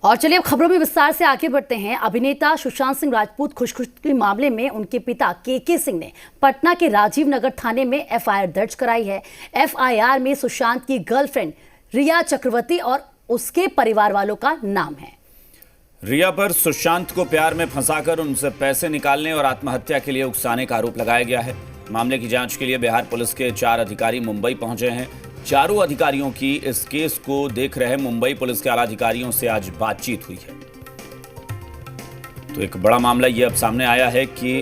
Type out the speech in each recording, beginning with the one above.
और चलिए अब खबरों में विस्तार से आगे बढ़ते हैं। अभिनेता सुशांत सिंह राजपूत खुदकुशी मामले में उनके पिता के सिंह ने पटना के राजीव नगर थाने में एफआईआर दर्ज कराई है। एफआईआर में सुशांत की गर्लफ्रेंड रिया चक्रवर्ती और उसके परिवार वालों का नाम है। रिया पर सुशांत को प्यार में फंसाकर उनसे पैसे निकालने और आत्महत्या के लिए उकसाने का आरोप लगाया गया है। मामले की जांच के लिए बिहार पुलिस के 4 अधिकारी मुंबई पहुंचे हैं। चारों अधिकारियों की इस केस को देख रहे मुंबई पुलिस के आला अधिकारियों से आज बातचीत हुई है। तो एक बड़ा मामला यह अब सामने आया है कि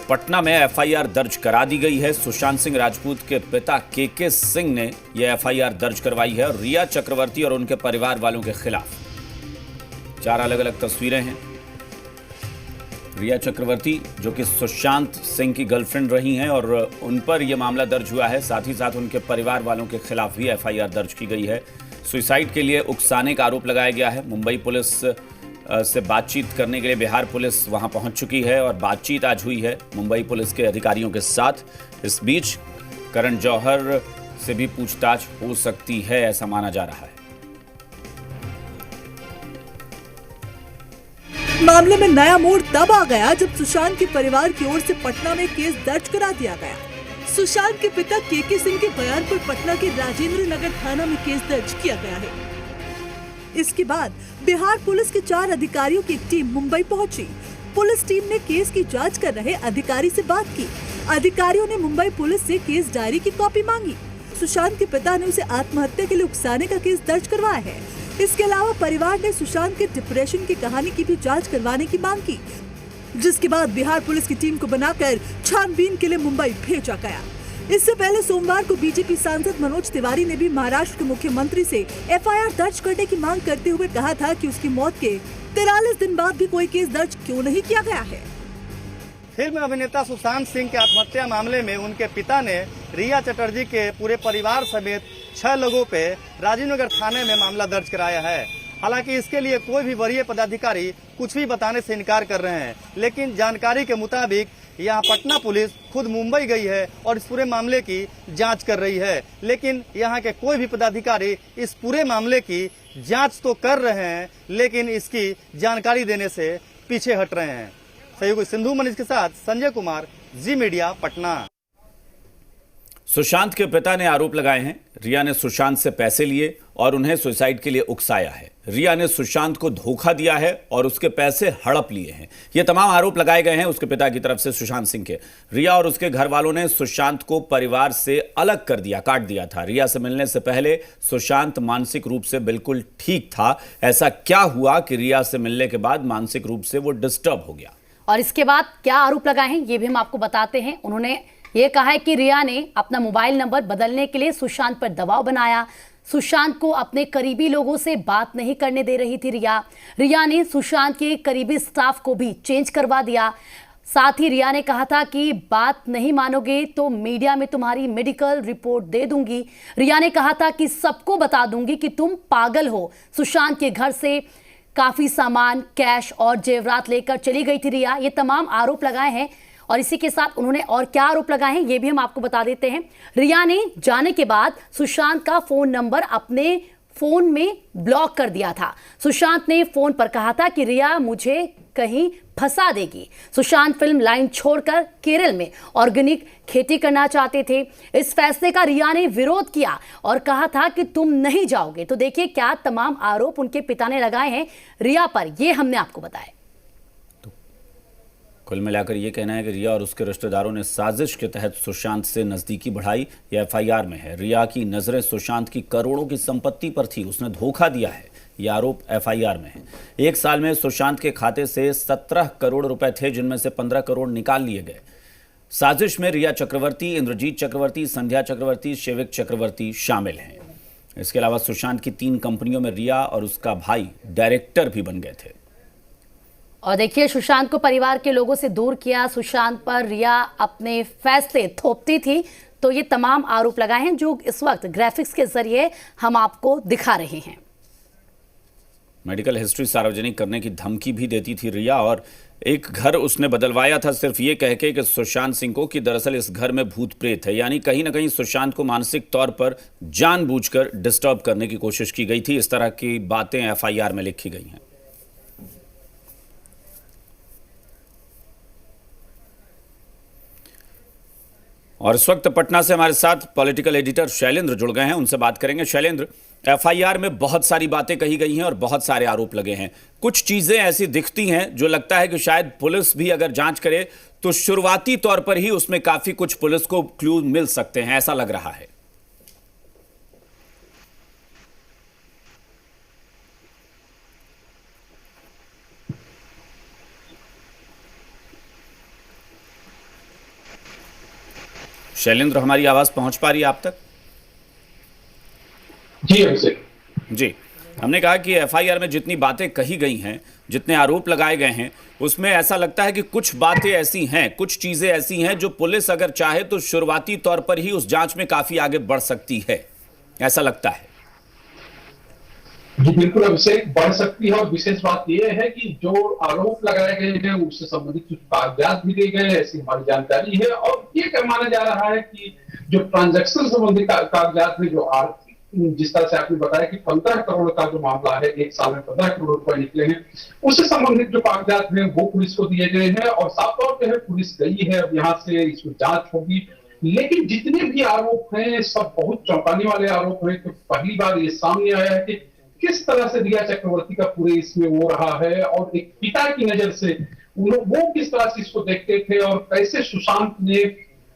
पटना में एफआईआर दर्ज करा दी गई है। सुशांत सिंह राजपूत के पिता के सिंह ने यह एफआईआर दर्ज करवाई है और रिया चक्रवर्ती और उनके परिवार वालों के खिलाफ 4 अलग अलग तस्वीरें हैं। रिया चक्रवर्ती जो कि सुशांत सिंह की गर्लफ्रेंड रही हैं और उन पर यह मामला दर्ज हुआ है। साथ ही साथ उनके परिवार वालों के खिलाफ भी एफआईआर दर्ज की गई है। सुसाइड के लिए उकसाने का आरोप लगाया गया है। मुंबई पुलिस से बातचीत करने के लिए बिहार पुलिस वहां पहुंच चुकी है और बातचीत आज हुई है मुंबई पुलिस के अधिकारियों के साथ। इस बीच करण जौहर से भी पूछताछ हो सकती है, ऐसा माना जा रहा है। मामले में नया मोड़ तब आ गया जब सुशांत के परिवार की ओर से पटना में केस दर्ज करा दिया गया। सुशांत के पिता के सिंह के बयान पर पटना के राजेंद्र नगर थाना में केस दर्ज किया गया है। इसके बाद बिहार पुलिस के 4 अधिकारियों की टीम मुंबई पहुंची। पुलिस टीम ने केस की जांच कर रहे अधिकारी से बात की। अधिकारियों ने मुंबई पुलिस से केस डायरी की कॉपी मांगी। सुशांत के पिता ने उसे आत्महत्या के लिए उकसाने का केस दर्ज करवाया है। इसके अलावा परिवार ने सुशांत के डिप्रेशन की कहानी की भी जांच करवाने की मांग की, जिसके बाद बिहार पुलिस की टीम को बनाकर छानबीन के लिए मुंबई भेजा गया। इससे पहले सोमवार को बीजेपी सांसद मनोज तिवारी ने भी महाराष्ट्र के मुख्यमंत्री से एफआईआर दर्ज करने की मांग करते हुए कहा था कि उसकी मौत के 43 दिन बाद भी कोई केस दर्ज क्यों नहीं किया गया है। फिल्म अभिनेता सुशांत सिंह के आत्महत्या मामले में उनके पिता ने रिया चटर्जी के पूरे परिवार समेत 6 लोगों पे राजीवनगर थाने में मामला दर्ज कराया है। हालांकि इसके लिए कोई भी वरीय पदाधिकारी कुछ भी बताने से इनकार कर रहे हैं, लेकिन जानकारी के मुताबिक यहां पटना पुलिस खुद मुंबई गई है और इस पूरे मामले की जांच कर रही है। लेकिन यहां के कोई भी पदाधिकारी इस पूरे मामले की जांच तो कर रहे हैं, लेकिन इसकी जानकारी देने से पीछे हट रहे हैं। सहयोगी सिंधु मनीष के साथ संजय कुमार, जी मीडिया, पटना। सुशांत के पिता ने आरोप लगाए हैं रिया ने सुशांत से पैसे लिए और उन्हें सुसाइड के लिए उकसाया है। रिया ने सुशांत को धोखा दिया है और उसके पैसे हड़प लिए हैं। ये तमाम आरोप लगाए गए हैं उसके पिता की तरफ से सुशांत सिंह के। रिया और उसके घर वालों ने सुशांत को परिवार से अलग कर दिया, काट दिया था। रिया से मिलने से पहले सुशांत मानसिक रूप से बिल्कुल ठीक था। ऐसा क्या हुआ कि रिया से मिलने के बाद मानसिक रूप से वो डिस्टर्ब हो गया? और इसके बाद क्या आरोप लगाए हैं ये भी हम आपको बताते हैं। उन्होंने ये कहा है कि रिया ने अपना मोबाइल नंबर बदलने के लिए सुशांत पर दबाव बनाया। सुशांत को अपने करीबी लोगों से बात नहीं करने दे रही थी रिया ने सुशांत के करीबी स्टाफ को भी चेंज करवा दिया। साथ ही रिया ने कहा था कि बात नहीं मानोगे तो मीडिया में तुम्हारी मेडिकल रिपोर्ट दे दूंगी। रिया ने कहा था कि सबको बता दूंगी कि तुम पागल हो। सुशांत के घर से काफी सामान, कैश और जेवरात लेकर चली गई थी रिया। ये तमाम आरोप लगाए हैं और इसी के साथ उन्होंने और क्या आरोप लगाए हैं ये भी हम आपको बता देते हैं। रिया ने जाने के बाद सुशांत का फोन नंबर अपने फोन में ब्लॉक कर दिया था। सुशांत ने फोन पर कहा था कि रिया मुझे कहीं फंसा देगी। सुशांत फिल्म लाइन छोड़कर केरल में ऑर्गेनिक खेती करना चाहते थे। इस फैसले का रिया ने विरोध किया और कहा था कि तुम नहीं जाओगे। तो देखिए क्या तमाम आरोप उनके पिता ने लगाए हैं रिया पर, ये हमने आपको बताया। कुल मिलाकर यह कहना है कि रिया और उसके रिश्तेदारों ने साजिश के तहत सुशांत से नजदीकी बढ़ाई। यह एफआईआर में है। रिया की नजरें सुशांत की करोड़ों की संपत्ति पर थी, उसने धोखा दिया है। यह आरोप एफआईआर में है। 1 साल में सुशांत के खाते से 17 करोड़ रुपए थे, जिनमें से 15 करोड़ निकाल लिए गए। साजिश में रिया चक्रवर्ती, इंद्रजीत चक्रवर्ती, संध्या चक्रवर्ती, शैविक चक्रवर्ती शामिल हैं। इसके अलावा सुशांत की 3 कंपनियों में रिया और उसका भाई डायरेक्टर भी बन गए थे। और देखिए सुशांत को परिवार के लोगों से दूर किया। सुशांत पर रिया अपने फैसले थोपती थी। तो ये तमाम आरोप लगाए हैं जो इस वक्त ग्राफिक्स के जरिए हम आपको दिखा रहे हैं। मेडिकल हिस्ट्री सार्वजनिक करने की धमकी भी देती थी रिया और एक घर उसने बदलवाया था सिर्फ ये कह के कि सुशांत सिंह को कि दरअसल इस घर में भूत प्रेत है। यानी कहीं ना कहीं सुशांत को मानसिक तौर पर जानबूझकर डिस्टर्ब करने की कोशिश की गई थी। इस तरह की बातें एफआईआर में लिखी गई हैं। और इस वक्त पटना से हमारे साथ पॉलिटिकल एडिटर शैलेंद्र जुड़ गए हैं, उनसे बात करेंगे। शैलेंद्र, एफआईआर में बहुत सारी बातें कही गई हैं और बहुत सारे आरोप लगे हैं। कुछ चीजें ऐसी दिखती हैं जो लगता है कि शायद पुलिस भी अगर जांच करे तो शुरुआती तौर पर ही उसमें काफी कुछ पुलिस को क्लू मिल सकते हैं, ऐसा लग रहा है। शैलेंद्र, हमारी आवाज पहुंच पा रही है आप तक? जी अभिषेक जी, हमने कहा कि एफआईआर में जितनी बातें कही गई हैं, जितने आरोप लगाए गए हैं, उसमें ऐसा लगता है कि कुछ बातें ऐसी हैं, कुछ चीजें ऐसी हैं जो पुलिस अगर चाहे तो शुरुआती तौर पर ही उस जांच में काफी आगे बढ़ सकती है, ऐसा लगता है। जी बिल्कुल अभिषेक, बढ़ सकती है। और विशेष बात यह है कि जो आरोप लगाए गए हैं उससे संबंधित कुछ कागजात भी दिए गए हैं, ऐसी हमारी जानकारी है। और ये माना जा रहा है कि जो ट्रांजैक्शन संबंधी कागजात है, जो आर्थिक, जिस तरह से आपने बताया कि 15 करोड़ का जो मामला है, एक साल में 15 करोड़ रुपए निकले हैं, उससे संबंधित जो कागजात हैं वो पुलिस को दिए गए हैं। और साफ तौर पर पुलिस गई है, अब यहाँ से इसमें जांच होगी। लेकिन जितने भी आरोप हैं सब बहुत चौंकाने वाले आरोप हैं। तो पहली बार ये सामने आया है कि किस तरह से रिया चक्रवर्ती का पूरे इसमें वो रहा है, और एक पिता की नजर से वो किस तरह से इसको देखते थे, और कैसे सुशांत ने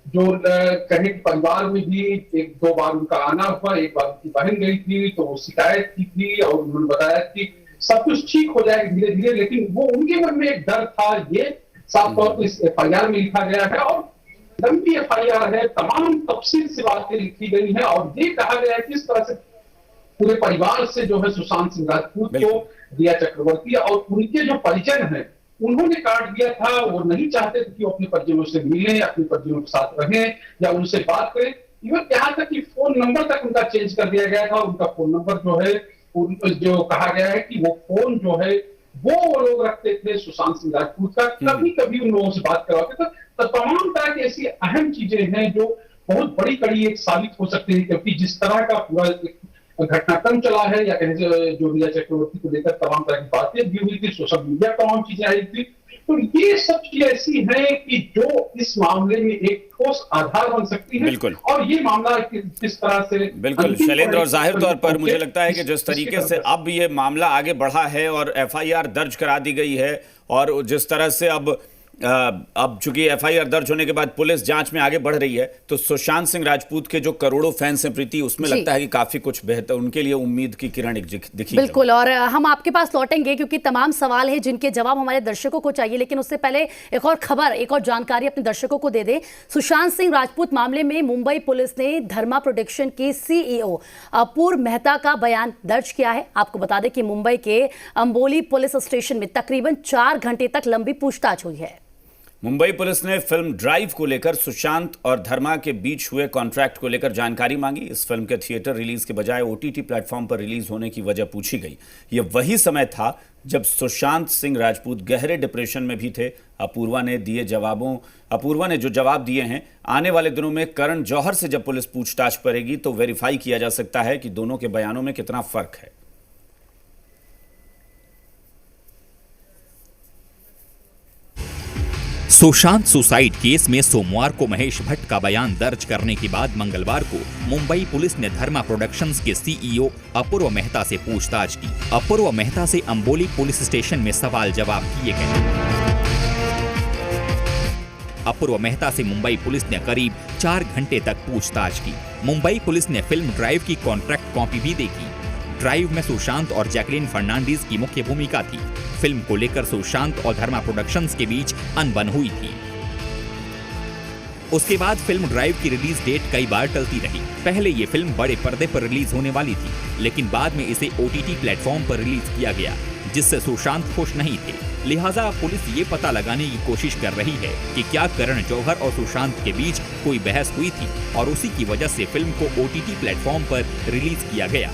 जो कहे परिवार में भी एक दो बार उनका आना हुआ, एक बार उनकी बहन गई थी तो वो शिकायत की थी और उन्होंने बताया कि सब कुछ ठीक हो जाएगा धीरे धीरे, लेकिन वो उनके मन में एक डर था। ये साफ तौर पर इस एफआईआर में लिखा गया है और लंबी एफआईआर है, तमाम तफसील से बातें लिखी गई है। और ये कहा गया है किस तरह से पूरे परिवार से जो है सुशांत सिंह राजपूत को, रिया चक्रवर्ती और उनके जो परिजन हैं उन्होंने काट दिया था। वो नहीं चाहते थे कि वो अपने परिजनों से मिलें, अपने परिजनों के साथ रहें या उनसे बात करें। इवन यहाँ तक कि फोन नंबर तक उनका चेंज कर दिया गया था। उनका फोन नंबर जो है, जो कहा गया है कि वो फोन जो है वो लोग रखते थे सुशांत सिंह राजपूत का, कभी कभी उन लोगों से बात करवाते थे। तो तमाम तरह की ऐसी अहम चीजें हैं जो बहुत बड़ी कड़ी एक साबित हो सकती है, क्योंकि जिस तरह का पूरा घटनाक्रम चला है, या कहें जो रिया चक्रवर्ती को लेकर तमाम तरह की बातें भी हुई थी, सोशल मीडिया तमाम चीजें आई थी, तो ये सब चीजें ऐसी हैं कि जो इस मामले में एक ठोस आधार बन सकती है। बिल्कुल। और ये मामला किस तरह से बिल्कुल शैलेंद्र, और जाहिर तौर पर मुझे लगता है कि जिस तरीके से अब ये मामला आगे बढ़ा है और एफआईआर दर्ज करा दी गई है, और जिस तरह से अब चूंकि एफआईआर दर्ज होने के बाद पुलिस जांच में आगे बढ़ रही है, तो सुशांत सिंह राजपूत के जो करोड़ों फैंस हैं प्रीति, उसमें लगता है कि काफी कुछ बेहतर, उनके लिए उम्मीद की किरण दिखी। बिल्कुल, और हम आपके पास लौटेंगे क्योंकि तमाम सवाल हैं जिनके जवाब हमारे दर्शकों को चाहिए। लेकिन उससे पहले एक और खबर, एक और जानकारी अपने दर्शकों को दे दें। सुशांत सिंह राजपूत मामले में मुंबई पुलिस ने धर्मा प्रोडक्शन के सीईओ अपूर्व मेहता का बयान दर्ज किया है। आपको बता दें कि मुंबई के अंबोली पुलिस स्टेशन में तकरीबन 4 घंटे तक लंबी पूछताछ हुई है। मुंबई पुलिस ने फिल्म ड्राइव को लेकर सुशांत और धर्मा के बीच हुए कॉन्ट्रैक्ट को लेकर जानकारी मांगी। इस फिल्म के थिएटर रिलीज के बजाय ओटीटी प्लेटफॉर्म पर रिलीज होने की वजह पूछी गई। यह वही समय था जब सुशांत सिंह राजपूत गहरे डिप्रेशन में भी थे। अपूर्वा ने जो जवाब दिए हैं, आने वाले दिनों में करण जौहर से जब पुलिस पूछताछ करेगी तो वेरीफाई किया जा सकता है कि दोनों के बयानों में कितना फर्क है। सुशांत सुसाइड केस में सोमवार को महेश भट्ट का बयान दर्ज करने के बाद मंगलवार को मुंबई पुलिस ने धर्मा प्रोडक्शंस के सीईओ अपूर्व मेहता से पूछताछ की। अपूर्व मेहता से अंबोली पुलिस स्टेशन में सवाल जवाब किए गए। अपूर्व मेहता से मुंबई पुलिस ने करीब 4 घंटे तक पूछताछ की। मुंबई पुलिस ने फिल्म ड्राइव की कॉन्ट्रैक्ट कॉपी भी देखी। ड्राइव में सुशांत और जैकलीन फर्नांडीज की मुख्य भूमिका थी। फिल्म को लेकर सुशांत और धर्मा प्रोडक्शंस के बीच अनबन हुई थी। उसके बाद फिल्म ड्राइव की रिलीज डेट कई बार टलती रही। पहले ये फिल्म बड़े पर्दे पर रिलीज होने वाली थी, लेकिन बाद में इसे ओटीटी प्लेटफॉर्म पर रिलीज किया गया, जिससे सुशांत खुश नहीं थे। लिहाजा पुलिस ये पता लगाने की कोशिश कर रही है कि क्या करण जौहर और सुशांत के बीच कोई बहस हुई थी और उसी की वजह से फिल्म को ओटीटी प्लेटफॉर्म पर रिलीज किया गया।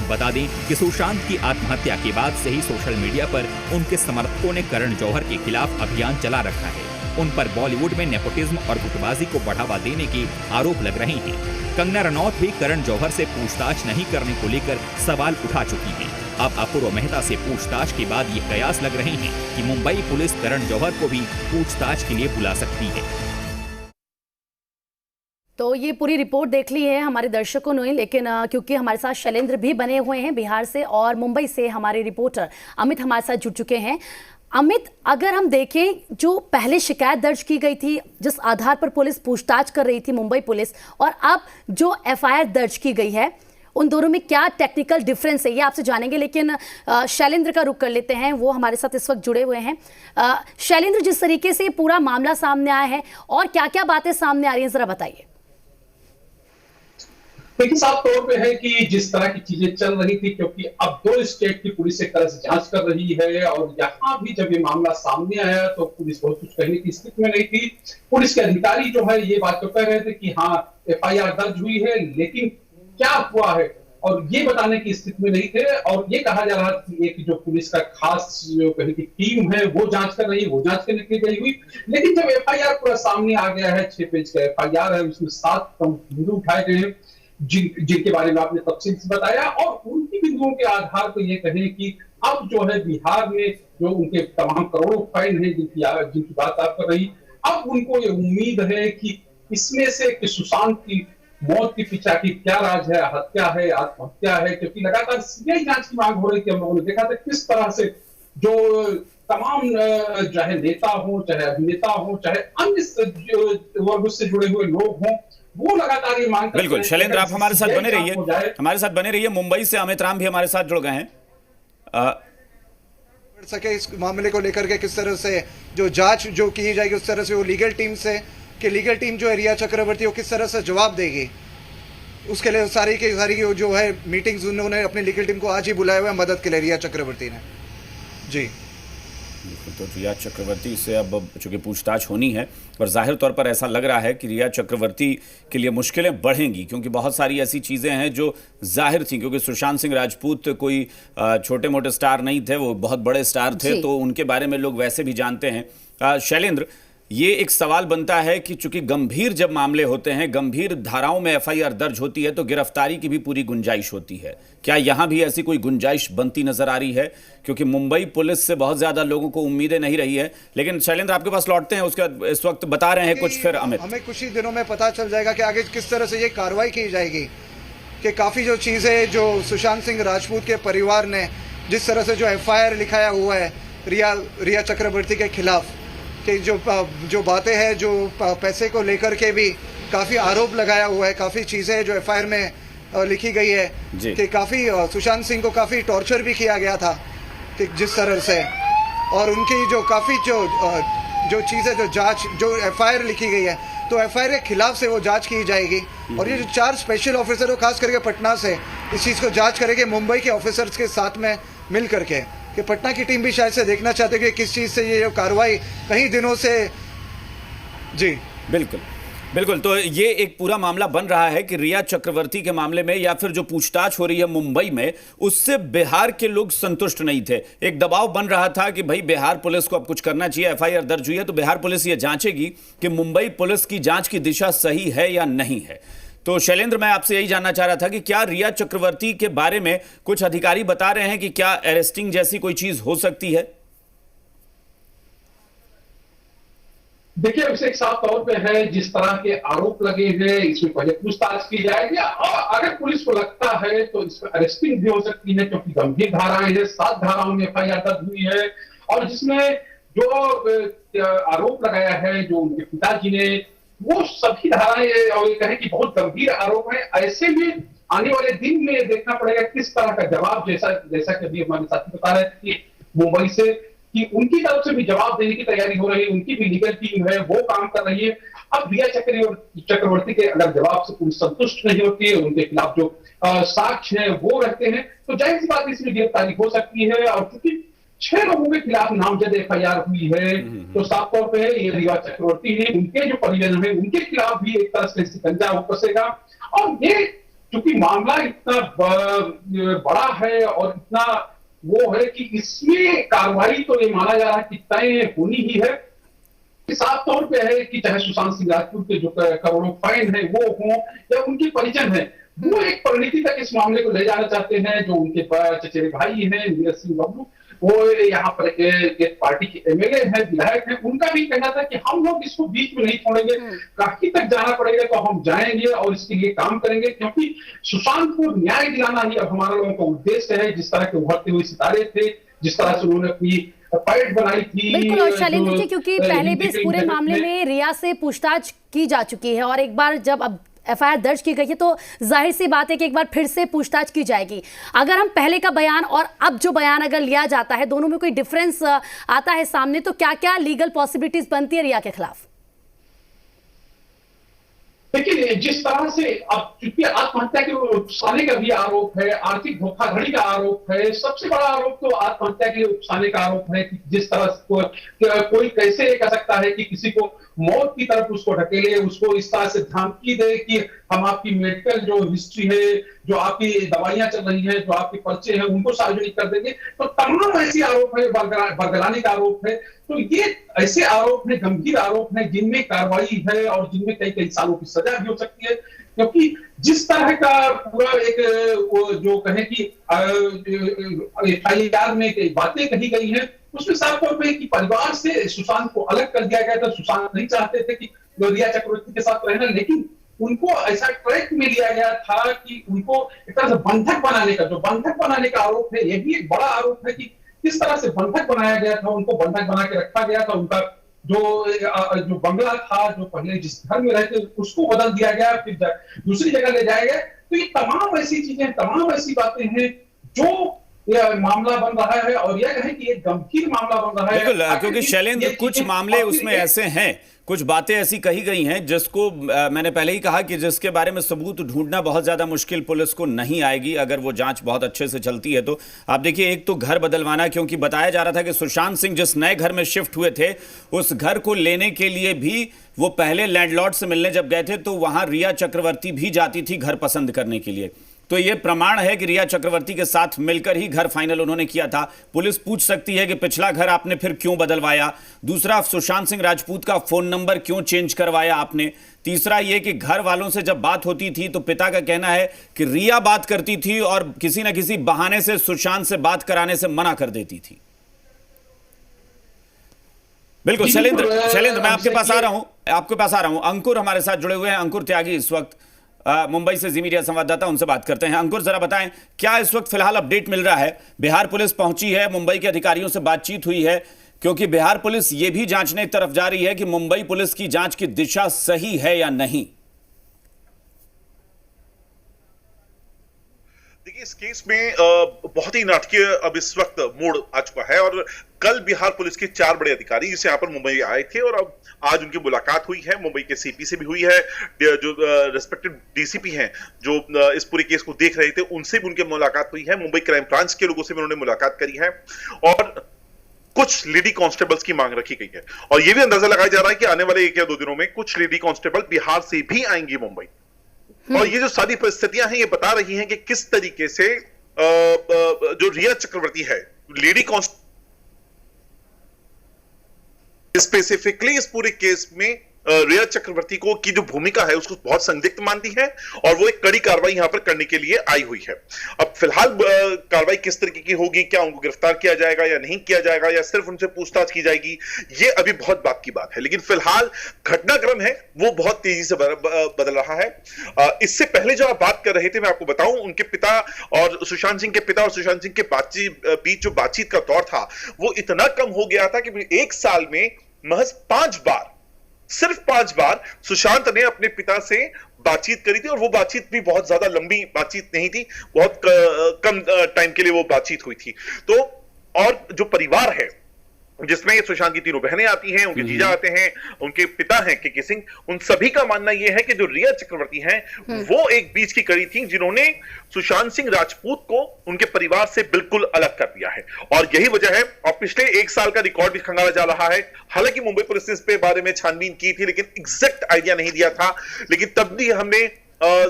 बता दें कि सुशांत की आत्महत्या के बाद से ही सोशल मीडिया पर उनके समर्थकों ने करण जौहर के खिलाफ अभियान चला रखा है। उन पर बॉलीवुड में नेपोटिज्म और गुटबाजी को बढ़ावा देने के आरोप लग रहे हैं। कंगना रनौत भी करण जौहर से पूछताछ नहीं करने को लेकर सवाल उठा चुकी है। अब अपूर्व मेहता से पूछताछ के बाद ये कयास लग रहे हैं कि मुंबई पुलिस करण जौहर को भी पूछताछ के लिए बुला सकती है। तो ये पूरी रिपोर्ट देख ली है हमारे दर्शकों ने, लेकिन क्योंकि हमारे साथ शैलेंद्र भी बने हुए हैं बिहार से और मुंबई से हमारे रिपोर्टर अमित हमारे साथ जुड़ चुके हैं। अमित, अगर हम देखें जो पहले शिकायत दर्ज की गई थी, जिस आधार पर पुलिस पूछताछ कर रही थी मुंबई पुलिस, और अब जो एफआईआर दर्ज की गई है, उन दोनों में क्या टेक्निकल डिफरेंस है ये आपसे जानेंगे, लेकिन शैलेंद्र का रुख कर लेते हैं, वो हमारे साथ इस वक्त जुड़े हुए हैं। शैलेंद्र, जिस तरीके से पूरा मामला सामने आया है और क्या क्या बातें सामने आ रही हैं, जरा बताइए। देखिए, साफ तौर पे है कि जिस तरह की चीजें चल रही थी, क्योंकि अब 2 स्टेट की पुलिस एक तरह से जांच कर रही है और यहाँ भी जब ये मामला सामने आया तो पुलिस बहुत कुछ कहने की स्थिति में नहीं थी। पुलिस के अधिकारी जो है ये बात तो कह रहे थे कि हाँ एफआईआर दर्ज हुई है, लेकिन क्या हुआ है और ये बताने की स्थिति में नहीं थे। और ये कहा जा रहा था कि एक जो पुलिस का खास जो कहने की टीम है वो जांच कर रही है, वो जांच करने के लिए गई हुई। लेकिन जब एफआईआर पूरा सामने आ गया है, 6 पेज का एफआईआर है, उसमें 7 बिंदु उठाए गए हैं जिनके बारे में आपने तफसील से बताया, और उनकी बिंदुओं के आधार पर यह कहें कि अब जो है बिहार में जो उनके तमाम करोड़ों फाइन है जिनकी बात आप कर रही, अब उनको ये उम्मीद है कि इसमें से कि सुशांत की मौत के पीछे की क्या राज है, हत्या है, आत्महत्या है, क्योंकि लगातार सीबीआई जांच की मांग हो रही थी। हम लोगों ने देखा था किस तरह से जो तमाम चाहे नेता हो, चाहे अभिनेता हो, चाहे अन्य वर्ग से जुड़े हुए लोग हों, वो लगातार ये मांग करते हैं। बिल्कुल शैलेंद्र, आप हमारे साथ बने रहिए। मुंबई से अमित राम भी हमारे साथ जुड़ गए हैं। बढ़ सके इस मामले को लेकर के किस तरह से जो जांच जो की जाएगी, उस तरह से वो लीगल टीम जो है रिया चक्रवर्ती वो किस तरह से जवाब देगी, उसके लिए सारी की जो है मीटिंग्स उन्होंने अपनी लीगल टीम को आज ही बुलाया हुआ है मदद के लिए, रिया चक्रवर्ती ने। जी तो रिया चक्रवर्ती से अब चूंकि पूछताछ होनी है और जाहिर तौर पर ऐसा लग रहा है कि रिया चक्रवर्ती के लिए मुश्किलें बढ़ेंगी, क्योंकि बहुत सारी ऐसी चीज़ें हैं जो जाहिर थी, क्योंकि सुशांत सिंह राजपूत कोई छोटे मोटे स्टार नहीं थे, वो बहुत बड़े स्टार थे, तो उनके बारे में लोग वैसे भी जानते हैं। शैलेंद्र, ये एक सवाल बनता है कि चूंकि गंभीर जब मामले होते हैं, गंभीर धाराओं में एफआईआर दर्ज होती है तो गिरफ्तारी की भी पूरी गुंजाइश होती है। क्या यहां भी ऐसी कोई गुंजाइश बनती नजर आ रही है? क्योंकि मुंबई पुलिस से बहुत ज्यादा लोगों को उम्मीदें नहीं रही है। लेकिन शैलेंद्र आपके पास लौटते हैं, उसके बाद इस वक्त बता रहे हैं कुछ, फिर अमित। हमें कुछ ही दिनों में पता चल जाएगा कि आगे किस तरह से ये कार्रवाई की जाएगी, कि काफी जो चीजें जो सुशांत सिंह राजपूत के परिवार ने जिस तरह से जो एफआईआर लिखाया हुआ है रिया चक्रवर्ती के खिलाफ, कि जो बातें हैं, जो पैसे को लेकर के भी काफ़ी आरोप लगाया हुआ है, काफ़ी चीज़ें जो एफआईआर में लिखी गई है कि काफ़ी सुशांत सिंह को काफ़ी टॉर्चर भी किया गया था कि जिस तरह से, और उनकी जो काफ़ी जो चीज़ें जो जांच जो एफआईआर लिखी गई है, तो एफआईआर के खिलाफ से वो जांच की जाएगी। और ये जो 4 स्पेशल ऑफिसर हो, खास करके पटना से इस चीज़ को जाँच करेंगे मुंबई के ऑफिसर्स के साथ में मिल करके, कि पटना की टीम भी शायद से देखना चाहते कि किस चीज़ से ये कार्रवाई कई दिनों से। जी बिल्कुल। तो ये एक पूरा मामला बन रहा है कि रिया चक्रवर्ती के मामले में या फिर जो पूछताछ हो रही है मुंबई में, उससे बिहार के लोग संतुष्ट नहीं थे। एक दबाव बन रहा था कि भाई बिहार पुलिस को अब कुछ करना चाहिए, एफआईआर दर्ज हुई है तो बिहार पुलिस ये जांचेगी कि मुंबई पुलिस की जांच की दिशा सही है या नहीं है। तो शैलेंद्र, मैं आपसे यही जानना चाह रहा था कि क्या रिया चक्रवर्ती के बारे में कुछ अधिकारी बता रहे हैं कि क्या अरेस्टिंग जैसी कोई चीज हो सकती है? देखिए, उसे एक साफ तौर पे है, जिस तरह के आरोप लगे हैं इसमें पहले पूछताछ की जाएगी, और अगर पुलिस को लगता है तो इसमें अरेस्टिंग भी हो सकती है, क्योंकि गंभीर धाराएं हैं, 7 धाराओं में एफआईआर दर्ज हुई है, और जिसमें जो आरोप लगाया है जो उनके पिताजी ने, वो सभी धाराएं और ये कहें कि बहुत गंभीर आरोप है। ऐसे में आने वाले दिन में देखना पड़ेगा किस तरह का जवाब, जैसा कि अभी हमारे साथी बता रहे थे कि मुंबई से कि उनकी तरफ से भी जवाब देने की तैयारी हो रही है, उनकी भी लीगल टीम है, वो काम कर रही है। अब रिया चक्रवर्ती के अगर जवाब से पुलिस संतुष्ट नहीं होती है, उनके खिलाफ जो साक्ष्य है वो रहते हैं, तो जाहिर सी बात इसमें गिरफ्तारी हो सकती है। और चूंकि 6 लोगों के खिलाफ नामजद एफआईआर हुई है, तो साफ तौर पर ये रिया चक्रवर्ती है, उनके जो परिजन है उनके खिलाफ भी एक तरह से शिकंजा कसेगा। और ये चूंकि मामला इतना बड़ा है और इतना वो है कि इसमें कार्रवाई तो ये माना जा रहा है कि तय होनी ही है। साफ तौर पे है कि चाहे सुशांत सिंह राजपूत के जो करोड़ों फाइन है वो हो या उनके परिजन है, वो एक परिणति तक इस मामले को ले जाना चाहते हैं। जो उनके चचेरे भाई हैं नीरज सिंह बबलू, वो यहाँ पर एक पार्टी के एमएलए है, विधायक है, उनका भी कहना था कि हम लोग इसको बीच में नहीं छोड़ेंगे, काफी तक जाना पड़ेगा तो हम जाएंगे और इसके लिए काम करेंगे, क्योंकि सुशांत को न्याय दिलाना ही अब हमारा लोगों का उद्देश्य है। जिस तरह के उभरते हुए सितारे थे, जिस तरह से उन्होंने अपनी फाइट बनाई थी। बिल्कुल, और शैलेंद्र जी, क्योंकि पहले भी इस पूरे मामले में रिया से पूछताछ की जा चुकी है और एक बार जब अब एफआईआर दर्ज की गई है तो जाहिर सी बात है कि एक बार फिर से पूछताछ की जाएगी। अगर हम पहले का बयान और अब जो बयान अगर लिया जाता है, दोनों में कोई डिफरेंस आता है सामने, तो क्या क्या लीगल पॉसिबिलिटीज बनती है रिया के खिलाफ? देखिए, जिस तरह से अब चूंकि आत्महत्या के उकसाने का भी आरोप है, आर्थिक धोखाधड़ी का आरोप है, सबसे बड़ा आरोप तो आत्महत्या के उकसाने का आरोप है कि जिस तरह से कोई कैसे कह सकता है कि किसी को मौत की तरफ उसको ढकेले, उसको इस तरह से धमकी दे कि हम आपकी मेडिकल जो हिस्ट्री है, जो आपकी दवाइयां चल रही हैं, जो आपके पर्चे हैं, उनको सार्वजनिक कर देंगे। तो तमाम ऐसे आरोप है, बरगलाने का आरोप है। तो ये ऐसे आरोप है, गंभीर आरोप है, जिनमें कार्रवाई है और जिनमें कई कई सालों की सजा भी हो सकती है। क्योंकि जिस तरह का पूरा एक जो कहे कि एफआईआर में बातें कही गई हैं, उसमें साफ तौर पर कि परिवार से सुशांत को अलग कर दिया गया था। सुशांत नहीं चाहते थे कि रिया चक्रवर्ती के साथ रहना, लेकिन उनको ऐसा ट्रैक में लिया गया था कि उनको एक तरह से बंधक बनाने का, जो बंधक बनाने का आरोप है, यह भी एक बड़ा आरोप है कि किस तरह से बंधक बनाया गया था, उनको बंधक बना के रखा गया था। उनका जो बंगला था, जो पहले जिस घर में रहते, उसको बदल दिया गया, फिर दूसरी जगह ले जाया गया। तो ये तमाम ऐसी चीजें, तमाम ऐसी बातें हैं जो यह मामला बन रहा है, और यह है कि एक गंभीर मामला बन रहा है। बिल्कुल, क्योंकि शैलेंद्र कुछ मामले उसमें ऐसे हैं, कुछ बातें ऐसी कही गई हैं जिसको मैंने पहले ही कहा कि जिसके बारे में सबूत ढूंढना बहुत ज्यादा मुश्किल पुलिस को नहीं आएगी अगर वो जांच बहुत अच्छे से चलती है। तो आप देखिए, एक तो घर बदलवाना, क्योंकि बताया जा रहा था कि सुशांत सिंह जिस नए घर में शिफ्ट हुए थे, उस घर को लेने के लिए भी वो पहले लैंडलॉर्ड से मिलने जब गए थे तो वहां रिया चक्रवर्ती भी जाती थी घर पसंद करने के लिए। तो ये प्रमाण है कि रिया चक्रवर्ती के साथ मिलकर ही घर फाइनल उन्होंने किया था। पुलिस पूछ सकती है कि पिछला घर आपने फिर क्यों बदलवाया। दूसरा, सुशांत सिंह राजपूत का फोन नंबर क्यों चेंज करवाया आपने। तीसरा ये कि घर वालों से जब बात होती थी तो पिता का कहना है कि रिया बात करती थी और किसी ना किसी बहाने से सुशांत से बात कराने से मना कर देती थी। बिल्कुल शैलेंद्र, मैं आपके पास आ रहा हूं। अंकुर हमारे साथ जुड़े हुए हैं। अंकुर त्यागी इस वक्त मुंबई से जी मीडिया संवाददाता, उनसे बात करते हैं। अंकुर, जरा बताएं क्या इस वक्त फिलहाल अपडेट मिल रहा है? बिहार पुलिस पहुंची है, मुंबई के अधिकारियों से बातचीत हुई है, क्योंकि बिहार पुलिस ये भी जांचने की तरफ जा रही है कि मुंबई पुलिस की जांच की दिशा सही है या नहीं। देखिए, इस केस में बहुत ही नाटकीय अब इस वक्त मोड़ आ चुका है, और कल बिहार पुलिस के 4 बड़े अधिकारी जिसे यहाँ पर मुंबई आए थे और अब आज उनकी मुलाकात हुई है। मुंबई के सीपी से भी हुई है, जो रेस्पेक्टिव डीसीपी हैं जो इस पूरे केस को देख रहे थे, उनसे भी उनकी मुलाकात हुई है। मुंबई क्राइम ब्रांच के लोगों से भी उन्होंने मुलाकात करी है और कुछ लेडी कांस्टेबल्स की मांग रखी गई है। और यह भी अंदाजा लगाया जा रहा है कि आने वाले 1 या 2 दिनों में कुछ लेडी कांस्टेबल बिहार से भी आएंगी मुंबई। और ये जो सारी परिस्थितियां हैं, ये बता रही हैं कि किस तरीके से जो रिया चक्रवर्ती है, लेडी कांस्टेबल स्पेसिफिकली इस पूरे केस में रिया चक्रवर्ती को की जो भूमिका है उसको बहुत संदिग्ध मानती है और वो एक कड़ी कार्रवाई यहां पर करने के लिए आई हुई है। अब फिलहाल कार्रवाई किस तरीके की होगी, क्या उनको गिरफ्तार किया जाएगा या नहीं किया जाएगा, या सिर्फ उनसे पूछताछ की जाएगी, ये अभी बहुत बात की बात है। लेकिन फिलहाल घटनाक्रम है वो बहुत तेजी से बदल रहा है। इससे पहले जो आप बात कर रहे थे, मैं आपको बताऊं, उनके पिता और सुशांत सिंह के पिता और सुशांत सिंह के बीच जो बातचीत का दौर था वो इतना कम हो गया था कि 1 साल में महज 5 बार, सिर्फ 5 बार सुशांत ने अपने पिता से बातचीत करी थी, और वो बातचीत भी बहुत ज्यादा लंबी बातचीत नहीं थी, बहुत कम टाइम के लिए वो बातचीत हुई थी। तो और जो परिवार है जिसमें सुशांत की 3 बहनें आती हैं, उनके जीजा आते हैं, उनके पिता हैं के सिंह, उन सभी का मानना यह है कि जो रिया चक्रवर्ती हैं वो एक बीच की कड़ी थी जिन्होंने सुशांत सिंह राजपूत को उनके परिवार से बिल्कुल अलग कर दिया है। और यही वजह है, और पिछले 1 साल का रिकॉर्ड भी खंगाला जा रहा है। हालांकि मुंबई पुलिस ने इस पे बारे में छानबीन की थी, लेकिन एग्जैक्ट आइडिया नहीं दिया था। लेकिन तब भी हमने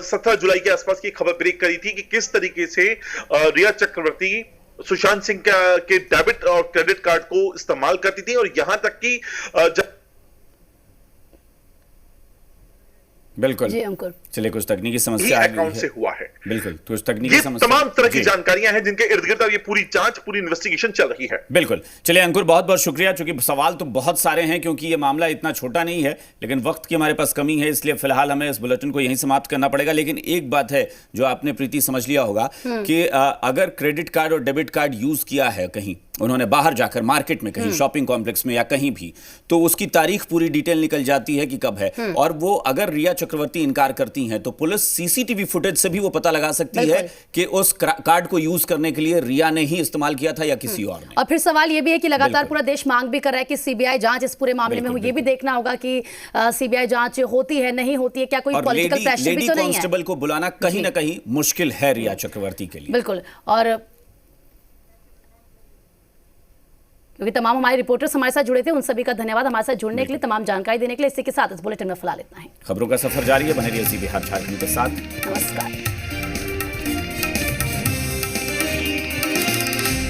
17 जुलाई के आसपास की खबर ब्रेक करी थी कि किस तरीके से रिया चक्रवर्ती सुशांत सिंह के डेबिट और क्रेडिट कार्ड को इस्तेमाल करती थी, और यहां तक कि बिल्कुल जी अंकुर। चलिए, कुछ तकनीकी ही समस्या आ गई अकाउंट है। से हुआ है। बिल्कुल, कुछ तकनीकी ये समस्या तमाम तरह की जी। जानकारियां हैं जिनके इर्द गिर्द अब ये पूरी जांच, पूरी इन्वेस्टिगेशन चल रही है। बिल्कुल। चलिए अंकुर, बहुत बहुत शुक्रिया, चूंकि सवाल तो बहुत सारे हैं क्योंकि ये मामला इतना छोटा नहीं है, लेकिन वक्त की हमारे पास कमी है, इसलिए फिलहाल हमें इस बुलेटिन को यहीं समाप्त करना पड़ेगा। लेकिन एक बात है जो आपने प्रीति समझ लिया होगा कि अगर क्रेडिट कार्ड और डेबिट कार्ड यूज किया है कहीं, उन्होंने बाहर जाकर मार्केट में कहीं शॉपिंग कॉम्प्लेक्स में या कहीं भी, तो उसकी तारीख पूरी डिटेल निकल जाती है कि कब है। और वो अगर रिया चक्रवर्ती इनकार करती हैं तो पुलिस सीसीटीवी फुटेज से भी वो पता लगा सकती है कि उस कार्ड को यूज करने के लिए रिया ने ही इस्तेमाल किया था या किसी और ने। और फिर सवाल ये भी है कि लगातार पूरा देश मांग भी कर रहा है कि सीबीआई जांच इस पूरे मामले में हो। ये भी देखना होगा कि सीबीआई जांच होती है, नहीं होती है, क्या कोई पॉलिटिकल प्रेशर भी तो नहीं है। कांस्टेबल को बुलाना कहीं ना कहीं मुश्किल है रिया चक्रवर्ती के लिए। बिल्कुल। और क्योंकि तमाम हमारे रिपोर्टर्स हमारे साथ जुड़े थे, उन सभी का धन्यवाद हमारे साथ जुड़ने के लिए, तमाम जानकारी देने के लिए। इसी के साथ इस बुलेटिन में फिलहाल इतना है। खबरों का सफर जारी है, बने रहिए बिहार झारखंड के साथ। नमस्कार।